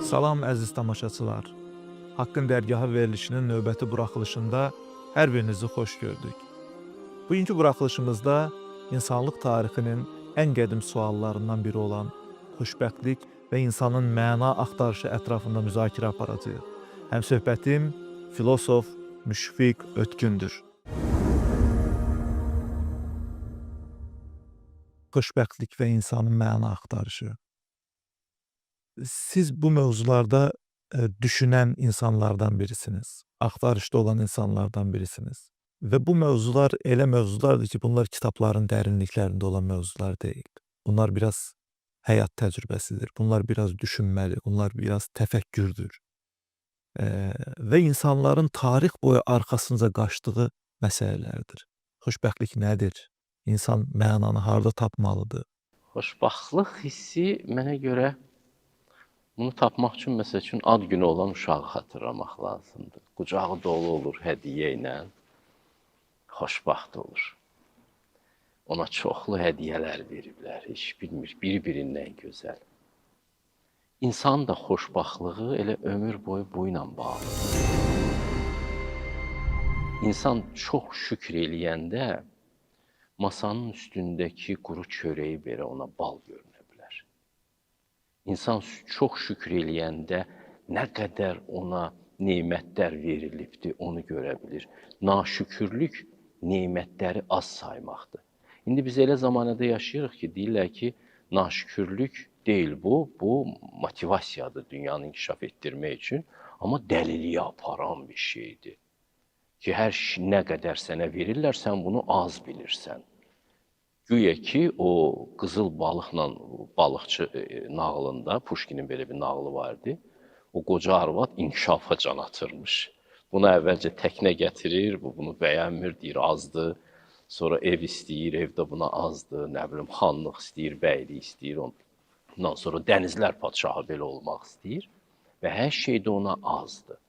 Salam əziz tamaşaçılar. Haqqın dərgahı verilişinin növbəti buraxılışında hər birinizi xoş gördük. Bugünkü buraxılışımızda insanlıq tarixinin ən qədim suallarından biri olan xoşbəxtlik və insanın məna axtarışı ətrafında müzakirə aparacağıq. Həmsöhbətim filosof Müşfiq Ötkündür. Xoşbəxtlik və insanın məna axtarışı. Siz bu mövzularda düşünən insanlardan birisiniz. Axtarışda olan insanlardan birisiniz. Və bu mövzular elə mövzulardır ki, bunlar kitabların dərinliklərində olan mövzular deyil. Bunlar biraz həyat təcrübəsidir. Bunlar biraz düşünməli, bunlar biraz təfəkkürdür. Və insanların tarix boyu arxasınca qaçdığı məsələlərdir. Xoşbəxtlik nədir? İnsan mənanı harda tapmalıdır? Xoşbəxtlik hissi mənə görə bunu tapmaq üçün, məsəl üçün, ad günü olan uşağı xatırlamaq lazımdır. Qucağı dolu olur hədiyyə ilə, xoşbəxt olur. Ona çoxlu hədiyyələr veriblər, heç bilmir, bir-birindən gözəl. İnsanın da xoşbəxtlığı elə ömür boyu bu ilə bağlıdır. İnsan çox şükr eləyəndə masanın üstündəki quru çörəyi belə ona bal görünə bilər. İnsan çox şükr eləyəndə nə qədər ona nemətlər verilibdir, onu görə bilir. Naşükürlük nemətləri az saymaqdır. İndi biz elə zamanədə yaşayırıq ki, deyirlər ki, naşükürlük deyil bu motivasiyadır dünyanı inkişaf etdirmək üçün, amma dəliliyə aparan bir şeydir. Ki, hər nə qədər sənə verirlər, sən bunu az bilirsən. Güya ki, o qızıl balıqla balıqçı nağılında, Puşkinin belə bir nağılı vardı, o qoca arvad inkişafa can atırmış. Buna əvvəlcə təknə gətirir, bu bunu bəyənmir, deyir azdır. Sonra ev istəyir, evdə buna azdır, nə bilim, xanlıq istəyir, bəylik istəyir. Ondan sonra dənizlər padşahı belə olmaq istəyir və hər şey də ona azdır.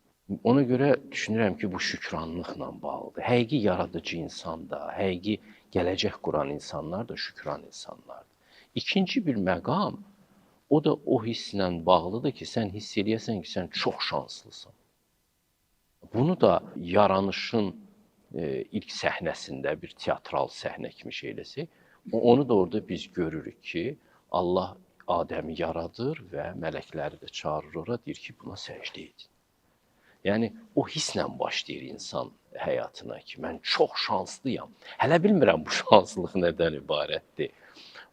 Ona görə düşünürəm ki, bu şükranlıqla bağlıdır. Həqiqi yaradıcı insan da, həqiqi gələcək quran insanlar da şükran insanlardır. İkinci bir məqam, o da o hisslə bağlıdır ki, sən hiss eləyəsən ki, sən çox şanslısan. Bunu da yaranışın ilk səhnəsində bir teatral səhnə kimi şey eləsək, onu da orada biz görürük ki, Allah Adəmi yaradır və mələkləri də çağırır ora, deyir ki, buna səcdə edin. Yəni, o hisslə başlayır insan həyatına ki, mən çox şanslıyam. Hələ bilmirəm bu şanslılıq nədən ibarətdir.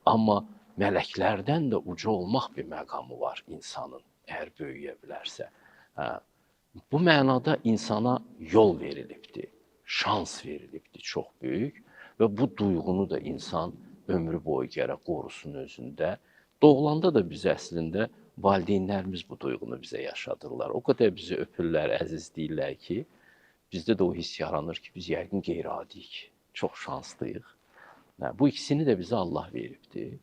Amma mələklərdən də uca olmaq bir məqamı var insanın, əgər böyüyə bilərsə. Bu mənada insana yol verilibdir, şans verilibdir çox böyük və bu duyğunu da insan ömrü boyu gərək qorusun özündə. Doğulanda da biz əslində valideynlərimiz bu duyğunu bizə yaşadırlar. O qədər bizi öpürlər, əzizləyirlər ki, bizdə də o hiss yaranır ki, biz yəqin qeyri-adiyik, çox şanslıyıq. Bu ikisini də bizə Allah veribdir.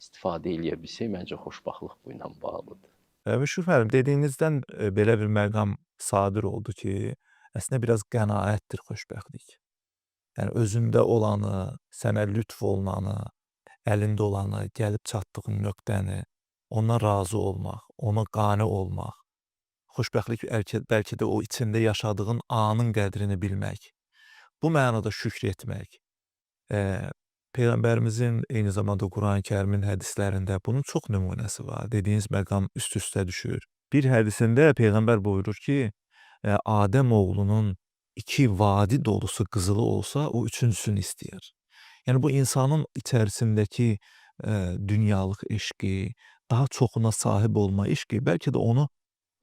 İstifadə eləyə bilsək, məncə xoşbəxtlik bu ilə bağlıdır. Müşfiq müəllim, dediyinizdən belə bir məqam sadir oldu ki, əslində biraz qənaətdir xoşbəxtlik. Yəni özündə olanı, sənə lütf olunanı, əlində olanı, gəlib çatdığın nöqtəni, ona razı olmaq, ona qane olmaq. Xoşbəxtlik bəlkə də o içində yaşadığın anın qədrini bilmək. Bu mənada şükr etmək. Peyğəmbərimizin eyni zamanda Qurani-Kərimin hədislərində bunun çox nümunəsi var. Dediyiniz məqam üst-üstə düşür. Bir hədisində Peyğəmbər buyurur ki, Adəm oğlunun 2 vadi dolusu qızılı olsa, o üçüncüsünü istəyir. Yəni, bu insanın içərisindəki dünyalıq eşqi, daha çoxuna sahib olma eşqi bəlkə də onu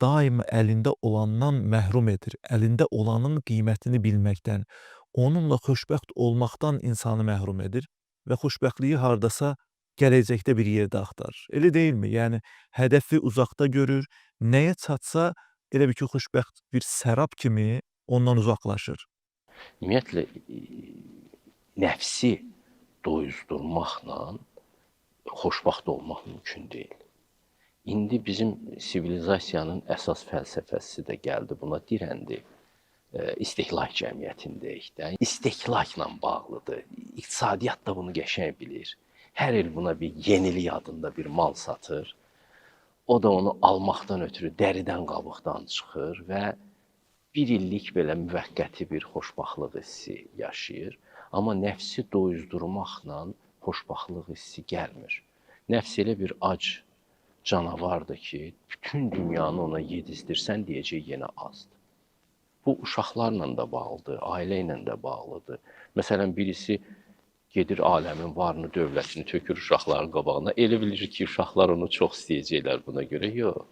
daima əlində olandan məhrum edir. Əlində olanın qiymətini bilməkdən, onunla xoşbəxt olmaqdan insanı məhrum edir və xoşbəxtliyi hardasa gələcəkdə bir yerdə axtarır. Elə deyilmi? Yəni, hədəfi uzaqda görür, nəyə çatsa, elə bir ki, xoşbəxt bir sərab kimi ondan uzaqlaşır. Ümumiyyətlə, nəfsi doyuzdurmaqla xoşbəxt olmaq mümkün deyil. İndi bizim sivilizasiyanın əsas fəlsəfəsi də gəldi, buna dirəndi. İstehlak cəmiyyətindəyik də. İstehlakla bağlıdır. İqtisadiyyat da bunu qəşəng bilir. Hər il buna bir yenilik adında bir mal satır. O da onu almaqdan ötürü dəridən qabıqdan çıxır və bir illik belə müvəqqəti bir xoşbaxtlıq hissi yaşayır. Amma nəfsi doyuzdurmaqla xoşbaxtlıq hissi gəlmir. Nəfs elə bir ac canavardır ki, bütün dünyanı ona yedizdirsən deyəcək yenə azdır. Bu uşaqlarla da bağlıdır, ailə ilə də bağlıdır. Məsələn, birisi gedir aləmin varını, dövlətini tökür uşaqların qabağına. Elə bilir ki, uşaqlar onu çox istəyəcəklər buna görə. Yox.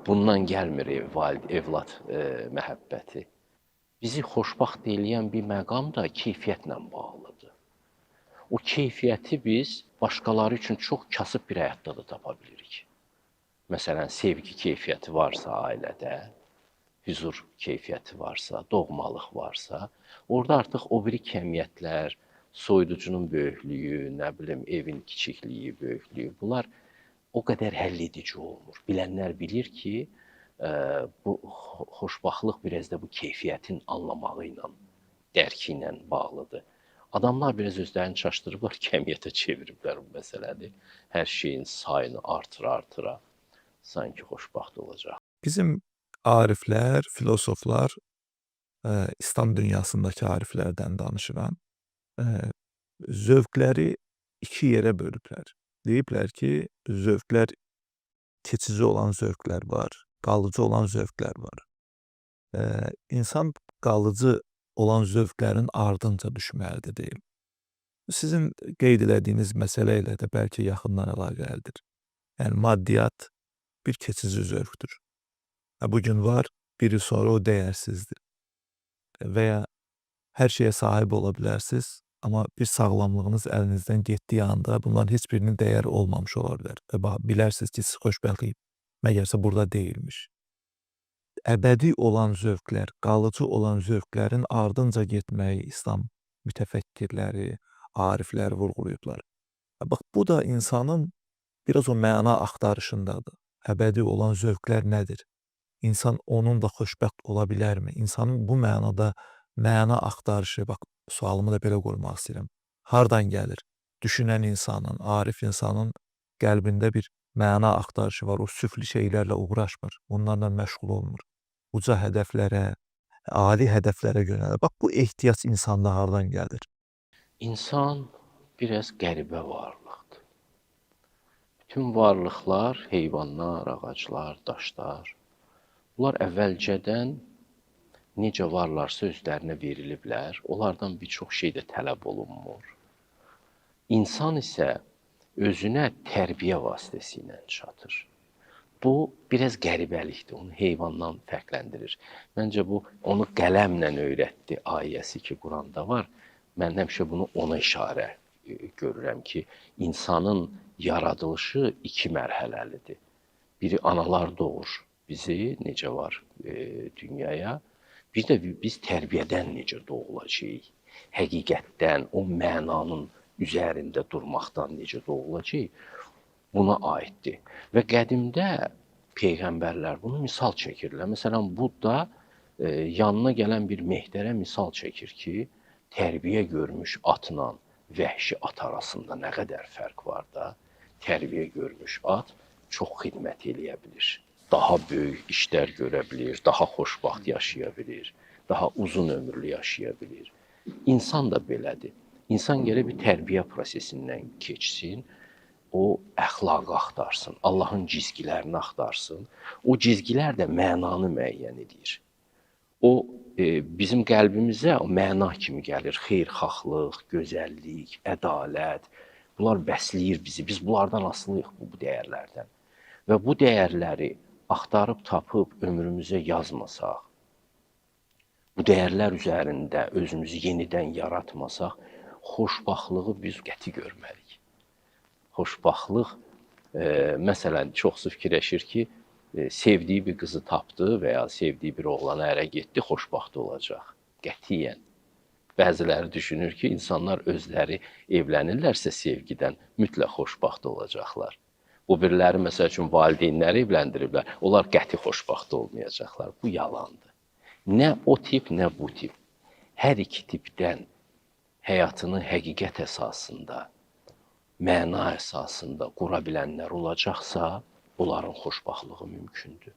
Bundan gəlmir evlad məhəbbəti. Bizi xoşbaxt eləyən bir məqam da keyfiyyətlə bağlıdır. O keyfiyyəti biz başqaları üçün çox kasıb bir həyatda da tapa bilirik. Məsələn, sevgi keyfiyyəti varsa ailədə, hüzur keyfiyyəti varsa, doğmalıq varsa, orada artıq o biri kəmiyyətlər, soyuducunun böyüklüyü, nə bilim, evin kiçikliyi, böyüklüyü, bunlar o qədər həll edici olmur. Bilənlər bilir ki, bu xoşbaxtlıq biraz da bu keyfiyyətin anlamağı ilə, dərki ilə bağlıdır. Adamlar biraz özlərini çaşdırıblar, kəmiyyətə çeviriblər bu məsələni. Hər şeyin sayını artıra sanki xoşbaxt olacaq. Bizim ariflər, filosoflar, İslam dünyasındakı ariflərdən danışıram, zövqləri iki yerə bölüblər. Deyiblər ki, zövqlər keçici olan zövqlər var, qalıcı olan zövqlər var. İnsan qalıcı olan zövqlərin ardınca düşməlidir deyil. Sizin qeyd elədiyiniz məsələ ilə də bəlkə yaxından əlaqəlidir. Yəni, maddiyyat bir keçici zövqdür. Bugün var, bir il sonra o dəyərsizdir. Və ya hər şeyə sahib ola bilərsiniz, amma bir sağlamlığınız əlinizdən getdiyi anda bunların heç birinin dəyəri olmamış ola bilər. Və bilərsiniz ki, siz xoşbəxtlik məgərsə burada deyilmiş. Əbədi olan zövqlər, qalıcı olan zövqlərin ardınca getməyi İslam mütəfəkkirləri, arifləri vurğulayıblar. Bax, bu da insanın biraz o məna axtarışındadır. Əbədi olan zövqlər nədir? İnsan onunla xoşbəxt ola bilərmi? İnsanın bu mənada məna axtarışı, bax, sualımı da belə qoymaq istəyirəm. Hardan gəlir? Düşünən insanın, arif insanın qəlbində bir məna axtarışı var. O süfli şeylərlə uğraşmır, onlarla məşğul olmur. Uca hədəflərə, ali hədəflərə yönəlir. Bax, bu ehtiyac insanda hardan gəlir? İnsan biraz qəribə varlıqdır. Bütün varlıqlar, heyvanlar, ağaclar, daşlar, bunlar əvvəlcədən necə varlarsa özlərinə veriliblər, onlardan bir çox şey də tələb olunmur. İnsan isə özünə tərbiyə vasitəsilə çatır. Bu, biraz qəribəlikdir, onu heyvandan fərqləndirir. Məncə bu, onu qələmlə öyrətdi ayəsi ki, Quranda var. Mən həmişə bunu ona işarə görürəm ki, insanın yaradılışı iki mərhələlidir. Biri analar doğur bizi, necə var dünyaya. Bir də biz tərbiyədən necə doğulacağıq, həqiqətdən, o mənanın üzərində durmaqdan necə doğulacağıq, buna aiddir. Və qədimdə peyğəmbərlər bunu misal çəkirlər. Məsələn, Budda yanına gələn bir mehdərə misal çəkir ki, tərbiyə görmüş atla vəhşi at arasında nə qədər fərq var da, tərbiyə görmüş at çox xidmət eləyə bilir. Daha böyük işlər görə bilir, daha xoşbaxt yaşaya bilir, daha uzun ömürlü yaşaya bilir. İnsan da belədir. İnsan gərək bir tərbiyə prosesindən keçsin, o əxlaqı axtarsın, Allahın cizgilərini axtarsın. O cizgilər də mənanı müəyyən edir. O, bizim qəlbimizə o məna kimi gəlir. Xeyirxahlıq, gözəllik, ədalət, bunlar bəsləyir bizi. Biz bunlardan asılıyıq, bu dəyərlərdən. Və bu dəyərləri axtarıb tapıb ömrümüzə yazmasaq, bu dəyərlər üzərində özümüzü yenidən yaratmasaq, xoşbaxtlığı biz qəti görməliyik. Xoşbaxtlıq, məsələn, çoxsu fikirləşir ki, sevdiyi bir qızı tapdı və ya sevdiyi bir oğlana ərə getdi, xoşbaxt olacaq. Qətiyyən. Bəziləri düşünür ki, insanlar özləri evlənirlərsə sevgidən mütləq xoşbaxt olacaqlar. Bu biriləri, məsəl üçün, valideynləri evləndiriblər, onlar qəti xoşbaxt olmayacaqlar. Bu yalandır. Nə o tip, nə bu tip. Hər iki tipdən həyatını həqiqət əsasında, məna əsasında qura bilənlər olacaqsa, onların xoşbəxtlığı mümkündür.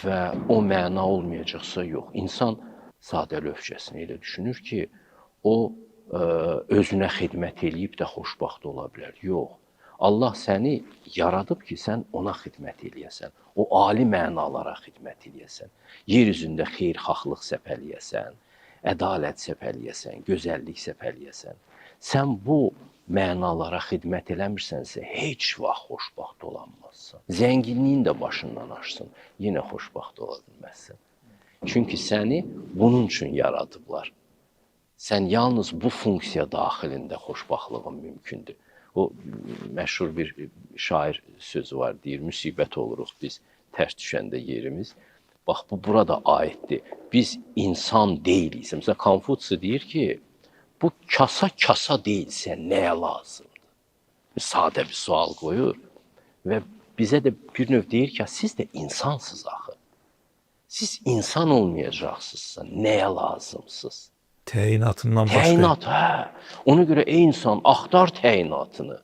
Və o məna olmayacaqsa yox. İnsan sadəlövhcəsinə elə düşünür ki, o özünə xidmət eləyib də xoşbəxt ola bilər. Yox. Allah səni yaradıb ki, sən ona xidmət eləyəsən. O ali mənalara xidmət eləyəsən. Yer üzündə xeyirxahlıq səpələyəsən, ədalət səpələyəsən, gözəllik səpələyəsən. Sən bu mənalara xidmət eləmirsənsə, heç vaxt xoşbəxt olanmazsan. Zənginliyin də başından aşsın, yenə xoşbəxt ola bilməzsən. Çünki səni bunun üçün yaradıblar. Sən yalnız bu funksiya daxilində xoşbəxtlığın mümkündür. O məşhur bir şair sözü var, deyir, müsibət oluruq biz tərs düşəndə yerimiz. Bax, bu burada aiddir. Biz insan deyilik. Məsələn, Konfutsi deyir ki, bu kasa deyilsə nəyə lazımdır? Sadə bir sual qoyur və bizə də bir növ deyir ki, siz də insansınız axı. Siz insan olmayacaqsınızsa nəyə lazımsınız? Təyinatından başqa. Təyinat, hə. Ona görə ey insan, axtar təyinatını.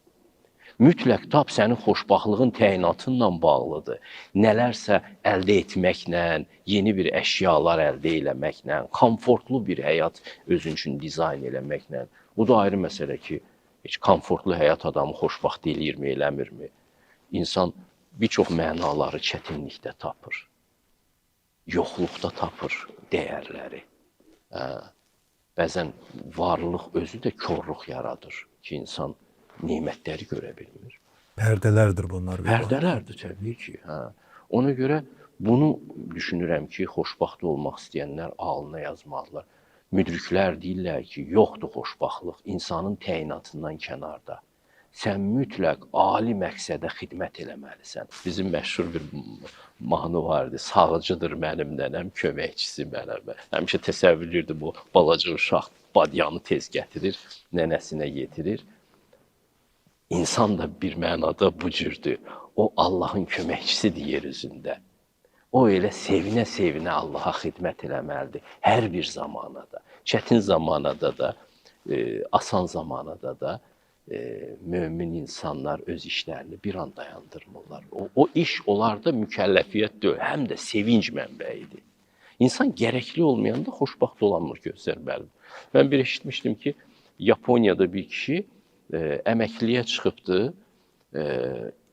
Mütləq tap sənin xoşbəxtlığın təyinatınla bağlıdır. Nələrsə əldə etməklə, yeni bir əşyalar əldə eləməklə, komfortlu bir həyat özün üçün dizayn eləməklə. Bu da ayrı məsələ ki, heç komfortlu həyat adamı xoşbəxt eləyirmi, eləmirmi? İnsan bir çox mənaları çətinlikdə tapır. Yoxluqda tapır dəyərləri. Bəzən varlıq özü də korluq yaradır ki, insan nemətləri görə bilmir. Pərdələrdir bunlar. Pərdələrdir təbii ki. Hə. Ona görə bunu düşünürəm ki, xoşbəxt olmaq istəyənlər ağlına yazmalılar. Müdriklər deyirlər ki, yoxdur xoşbəxtlıq, insanın təyinatından kənarda. Sən mütləq ali məqsədə xidmət eləməlisən. Bizim məşhur bir mahnı vardı, sağıcıdır mənim nənəm, köməkçisi mənəm. Həmişə təsəvvür edirdim, bu balaca uşaq badyanı tez gətirir, nənəsinə yetirir. İnsan da bir mənada bu cürdür. O Allahın köməkçisidir yer üzündə. O elə sevinə-sevinə Allaha xidmət eləməlidir. Hər bir zamanada, çətin zamanada da, asan zamanada da mömin insanlar öz işlərini bir an dayandırmırlar. O iş onlarda mükəlləfiyyət deyil, həm də sevinc mənbəyidir. İnsan gərəkli olmayanda xoşbəxt olanmır göstərməlidir. Mən bir eşitmişdim ki, Yaponiyada bir kişi əməkliyə çıxıbdı,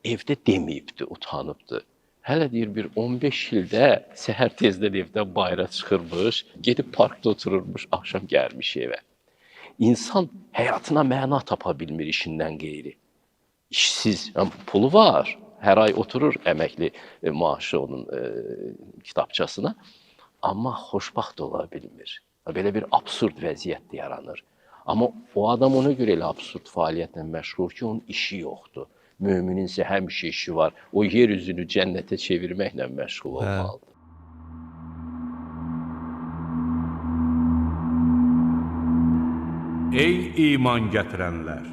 evdə deməyibdi, utanıbdı. Hələ deyir, bir 15 ildə səhər tezdən evdən bayıra çıxırmış, gedib parkda otururmuş, axşam gəlmiş evə. İnsan həyatına məna tapa bilmir işindən qeyri. İşsiz, pulu var, hər ay oturur əməkli maaşı onun kitabçasına, amma xoşbəxt ola bilmir. Belə bir absurd vəziyyət yaranır. Amma o adam ona görə elə absurd fəaliyyətlə məşğul ki, onun işi yoxdur. Müminin isə həmişə işi var. O yer üzünü cənnətə çevirməklə məşğul olmalıdır. Ey iman gətirənlər!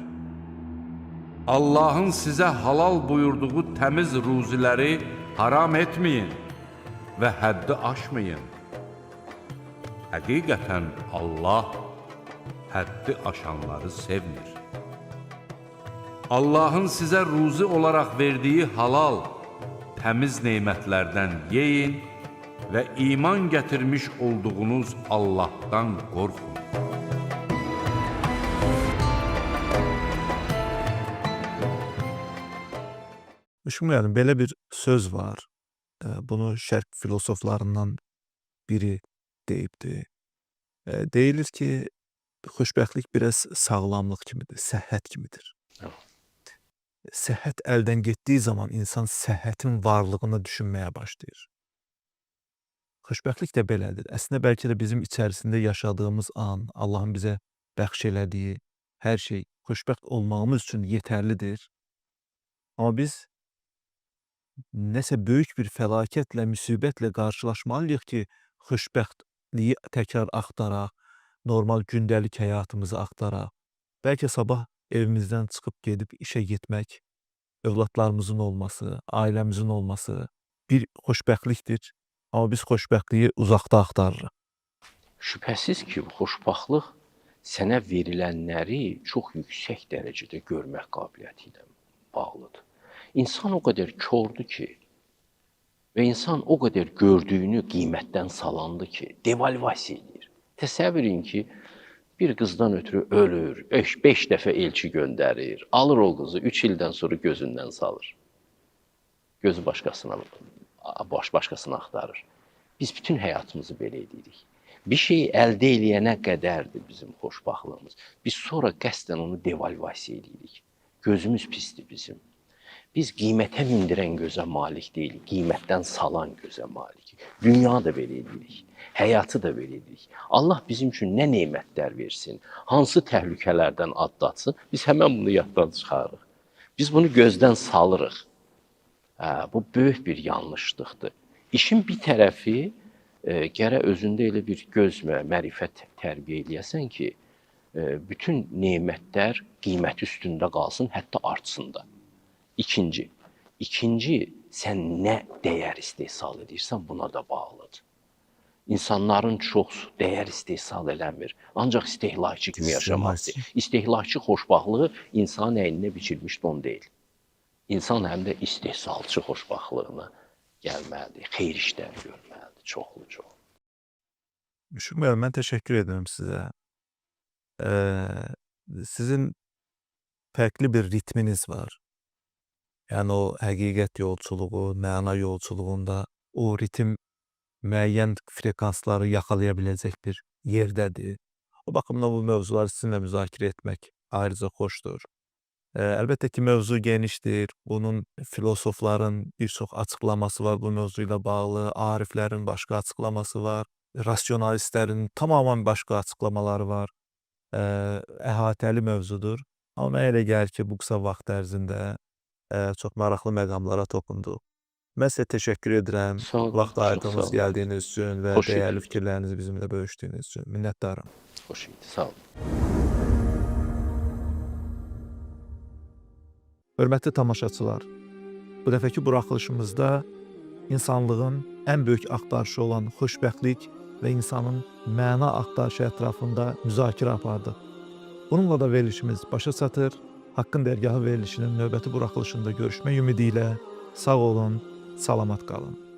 Allahın sizə halal buyurduğu təmiz ruziləri haram etməyin və həddi aşmayın. Həqiqətən Allah həddi aşanları sevmir. Allahın sizə ruzi olaraq verdiyi halal, təmiz nemətlərdən yeyin və iman gətirmiş olduğunuz Allahdan qorxun. Düşünməyəlim, belə bir söz var. Bunu şərq filosoflarından biri deyibdir. Deyilir ki, xoşbəxtlik biraz sağlamlıq kimidir, səhhət kimidir. Səhhət əldən getdiyi zaman insan səhhətin varlığını düşünməyə başlayır. Xoşbəxtlik də belədir. Əslində bəlkə də bizim içərisində yaşadığımız an, Allahın bizə bəxş elədiyi hər şey xoşbəxt olmağımız üçün yetərlidir. Amma biz nəsə böyük bir fəlakətlə, müsibətlə qarşılaşmalıyıq ki, xoşbəxtliyi təkrar axtaraq, normal gündəlik həyatımızı axtaraq. Bəlkə sabah evimizdən çıxıb gedib işə getmək, övladlarımızın olması, ailəmizin olması bir xoşbəxtlikdir. Amma biz xoşbəxtliyi uzaqda axtarırıq. Şübhəsiz ki, xoşbəxtlıq sənə verilənləri çox yüksək dərəcədə görmək qabiliyyəti ilə bağlıdır. İnsan o qədər kordur ki və insan o qədər gördüyünü qiymətdən salandı ki, devalvasiya edir. Təsəvvür edin ki, bir qızdan ötürü ölür, 5 dəfə elçi göndərir, alır o qızı, 3 ildən sonra gözündən salır. Gözü başqasına axtarır. Biz bütün həyatımızı belə edirik. Bir şeyi əldə eləyənə qədərdir bizim xoşbaxtlığımız. Biz sonra qəsdən onu devalvasiya edirik. Gözümüz pisdir bizim. Biz qiymətə mindirən gözə malik deyilik, qiymətdən salan gözə malik. Dünya da belə edirik, həyatı da belə edirik. Allah bizim üçün nə nemətlər versin, hansı təhlükələrdən adlatsın, biz həmən bunu yaddan çıxarırıq. Biz bunu gözdən salırıq. Bu böyük bir yanlışlıqdır. İşin bir tərəfi, gərək özündə elə bir göz və mərifət tərbiyə eləyəsən ki, bütün nemətlər qiyməti üstündə qalsın, hətta artsın da. İkinci, sən nə dəyər istehsal edirsən, buna da bağlıdır. İnsanların çoxsu dəyər istehsal eləmir, ancaq istehlakçı kimi yaşamaqdır. İstehlakçı xoşbaxtlığı insanın əyninə biçilmiş don deyil. İnsan həm də istehsalçı xoşbaxtlığına gəlməlidir, xeyir işlər görməlidir, çoxlu. Müşfiq müəllim, mən təşəkkür edirəm sizə. Sizin fərqli bir ritminiz var. Yəni o həqiqət yolculuğu, məna yolculuğunda o ritim müəyyən frekansları yaxalaya biləcək bir yerdədir. O baxımdan bu mövzuları sizinlə müzakirə etmək ayrıca xoşdur. Əlbəttə ki, mövzu genişdir. Bunun filosofların bir çox açıqlaması var bu mövzu ilə bağlı, ariflərin başqa açıqlaması var, rasionalistlərin tamamilə başqa açıqlamaları var. Əhatəli mövzudur. Amma mənə elə gəlir ki, bu qısa vaxt ərzində çox maraqlı məqamlara toxunduq. Mən sizə təşəkkür edirəm. Sağ olun, Vaxt çox ayırdığınız, sağ olun. gəldiyiniz üçün və Xoş dəyərli idiniz. fikirlərinizi bizimlə bölüşdüyünüz üçün minnətdaram. Xoş idi, sağ olun. Hörmətli tamaşaçılar, bu dəfəki buraxılışımızda insanlığın ən böyük axtarışı olan xoşbəxtlik və insanın məna axtarışı ətrafında müzakirə apardıq. Bununla da verilişimiz başa çatır. Haqqın Dərgahı verilişinin növbəti buraxılışında görüşmək ümidi ilə sağ olun, salamat qalın.